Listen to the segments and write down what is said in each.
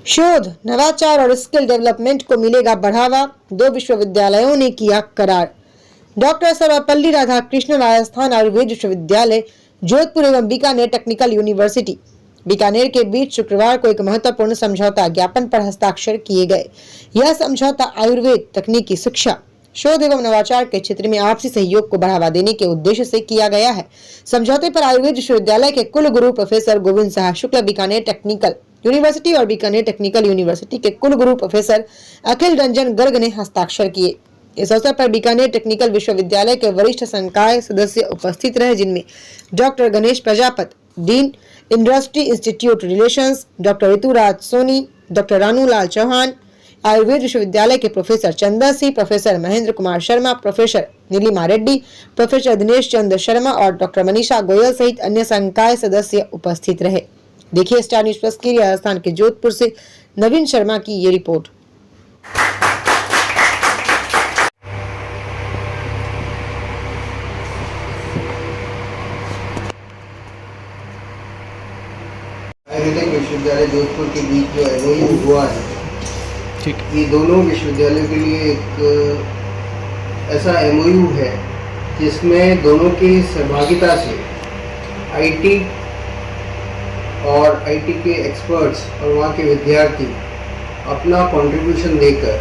शोध, नवाचार और स्किल डेवलपमेंट को मिलेगा बढ़ावा, 2 विश्वविद्यालयों ने किया करार। डॉक्टर सर्वपल्ली राधाकृष्णन राजस्थान आयुर्वेद विश्वविद्यालय जोधपुर एवं बीकानेर टेक्निकल यूनिवर्सिटी बीकानेर के बीच शुक्रवार को एक महत्वपूर्ण समझौता ज्ञापन पर हस्ताक्षर किए गए। यह समझौता आयुर्वेद, तकनीकी शिक्षा, शोध एवं नवाचार के क्षेत्र में आपसी सहयोग को बढ़ावा देने के उद्देश्य से किया गया है। समझौते पर आयुर्वेद विश्वविद्यालय के कुलगुरु प्रोफेसर गोविंद साहा शुक्ल बीकानेर टेक्निकल यूनिवर्सिटी और बीकानेर टेक्निकल यूनिवर्सिटी के कुलगुरु प्रोफेसर अखिल रंजन गर्ग ने हस्ताक्षर किए। इस अवसर पर बीकानेर टेक्निकल विश्वविद्यालय के वरिष्ठ संकाय सदस्य उपस्थित रहे, जिनमें doctor Ganesh Prajapati, dean industry institute relations, doctor Rituraj Soni, doctor Ranulal Chauhan, Ayurveda विश्वविद्यालय के professor Chanda Singh, professor Mahendra Kumar Sharma, professor Neelima Reddy, professor Dinesh Chandra Sharma और डॉक्टर मनीषा गोयल सहित अन्य संकाय सदस्य उपस्थित रहे। देखिए स्टार न्यूज प्लस के लिए राजस्थान के जोधपुर से नवीन शर्मा की ये रिपोर्ट। आयुर्वेदिक विश्वविद्यालय जोधपुर के बीच जो एमओयू हुआ है, ठीक, ये दोनों विश्वविद्यालयों के लिए एक ऐसा एमओयू है जिसमें दोनों की सहभागिता से आईटी और आईटी के एक्सपर्ट्स और वहाँ के विद्यार्थी अपना कंट्रीब्यूशन देकर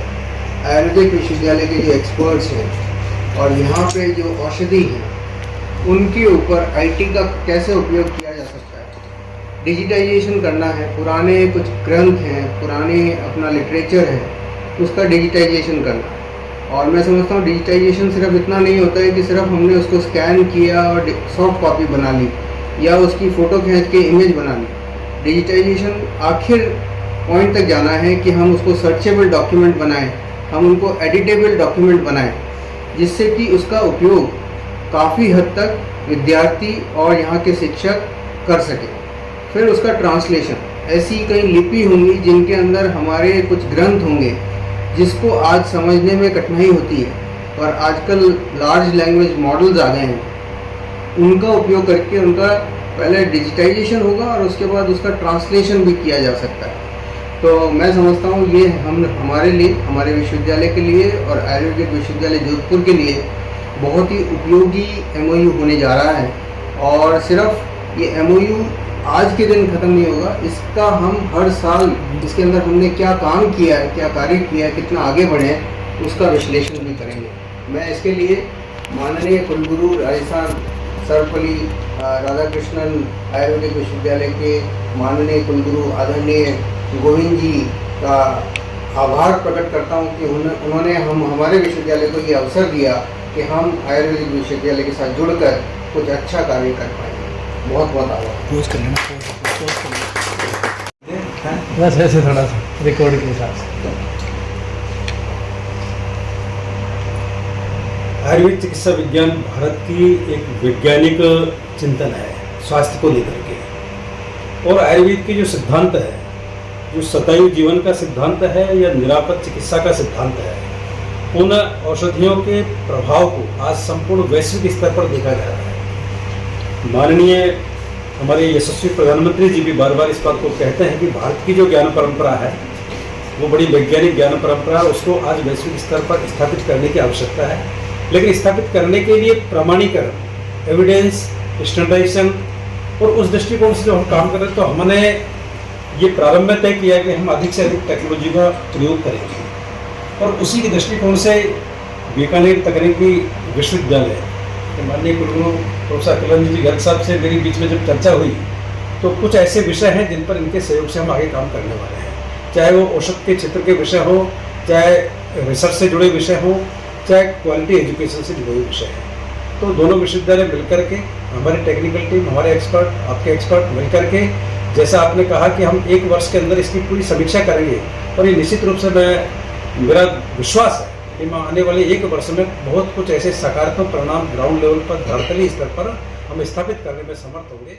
आयुर्वेदिक विश्वविद्यालय के जो एक्सपर्ट्स हैं और यहाँ पे जो औषधि हैं उनके ऊपर आईटी का कैसे उपयोग किया जा सकता है, डिजिटाइजेशन करना है। पुराने कुछ ग्रंथ हैं, पुराने अपना लिटरेचर है, उसका डिजिटाइजेशन करना। और मैं समझता हूँ डिजिटाइजेशन सिर्फ इतना नहीं होता है कि सिर्फ हमने उसको स्कैन किया और सॉफ्ट कॉपी बना ली या उसकी फ़ोटो खींच के इमेज बना ली। डिजिटाइजेशन आखिर पॉइंट तक जाना है कि हम उसको सर्चेबल डॉक्यूमेंट बनाएं, हम उनको एडिटेबल डॉक्यूमेंट बनाएं, जिससे कि उसका उपयोग काफ़ी हद तक विद्यार्थी और यहाँ के शिक्षक कर सकें। फिर उसका ट्रांसलेशन, ऐसी कई लिपि होंगी जिनके अंदर हमारे कुछ ग्रंथ होंगे जिसको आज समझने में कठिनाई होती है, और आजकल लार्ज लैंग्वेज मॉडल्स आ गए हैं, उनका उपयोग करके उनका पहले डिजिटाइजेशन होगा और उसके बाद उसका ट्रांसलेशन भी किया जा सकता है। तो मैं समझता हूँ ये हम हमारे लिए, हमारे विश्वविद्यालय के लिए और आयुर्वेदिक विश्वविद्यालय जोधपुर के लिए बहुत ही उपयोगी एमओयू होने जा रहा है। और सिर्फ ये एमओयू आज के दिन ख़त्म नहीं होगा, इसका हम हर साल इसके अंदर हमने क्या काम किया है, क्या कार्य किया है, कितना आगे बढ़े हैं, उसका विश्लेषण भी करेंगे। मैं इसके लिए माननीय कुलगुरु राजस्थान सर्वपल्ली राधाकृष्णन आयुर्वेदिक विश्वविद्यालय के माननीय कुलगुरु आदरणीय गोविंद जी का आभार प्रकट करता हूँ कि उन्होंने हमारे विश्वविद्यालय को ये अवसर दिया कि हम आयुर्वेदिक विश्वविद्यालय के साथ जुड़कर कुछ अच्छा कार्य कर पाएंगे। बहुत बहुत आभार। बस ऐसे थोड़ा सा रिकॉर्ड के साथ। आयुर्वेद चिकित्सा विज्ञान भारत की एक वैज्ञानिक चिंतन है स्वास्थ्य को लेकर के। और आयुर्वेद के जो सिद्धांत है, जो शतायु जीवन का सिद्धांत है या निरापद चिकित्सा का सिद्धांत है, उन औषधियों के प्रभाव को आज संपूर्ण वैश्विक स्तर पर देखा जा रहा है। माननीय हमारे यशस्वी प्रधानमंत्री जी भी बार बार इस बात को कहते हैं कि भारत की जो ज्ञान परंपरा है वो बड़ी वैज्ञानिक ज्ञान परंपरा है, उसको आज वैश्विक स्तर पर स्थापित करने की आवश्यकता है। लेकिन स्थापित करने के लिए प्रमाणीकरण, एविडेंस, स्टैंडर्डाइजेशन और उस दृष्टिकोण से जो हम काम कर रहे हैं, तो हमने ये प्रारंभ में तय किया कि हम अधिक से अधिक टेक्नोलॉजी का प्रयोग करेंगे। और उसी के दृष्टिकोण से बीकानेर तकनीकी विश्वविद्यालय के माननीय कुलगुरु प्रोफेसर अखिल रंजन जी गर्ग साहब से मेरी बीच में जब चर्चा हुई, तो कुछ ऐसे विषय हैं जिन पर इनके सहयोग से हम आगे काम करने वाले हैं, चाहे वो औषध के क्षेत्र के विषय हो, चाहे रिसर्च से जुड़े विषय हो, चाहे क्वालिटी एजुकेशन से जुड़े हुए विषय हैं। तो दोनों विश्वविद्यालय मिलकर के, हमारी टेक्निकल टीम, हमारे एक्सपर्ट, आपके एक्सपर्ट मिलकर के, जैसा आपने कहा कि हम 1 वर्ष के अंदर इसकी पूरी समीक्षा करेंगे। और ये निश्चित रूप से मेरा विश्वास है कि मैं आने वाले 1 वर्ष में बहुत कुछ ऐसे सकारात्मक परिणाम ग्राउंड लेवल पर, धरातलीय स्तर पर हम स्थापित करने में समर्थ होंगे।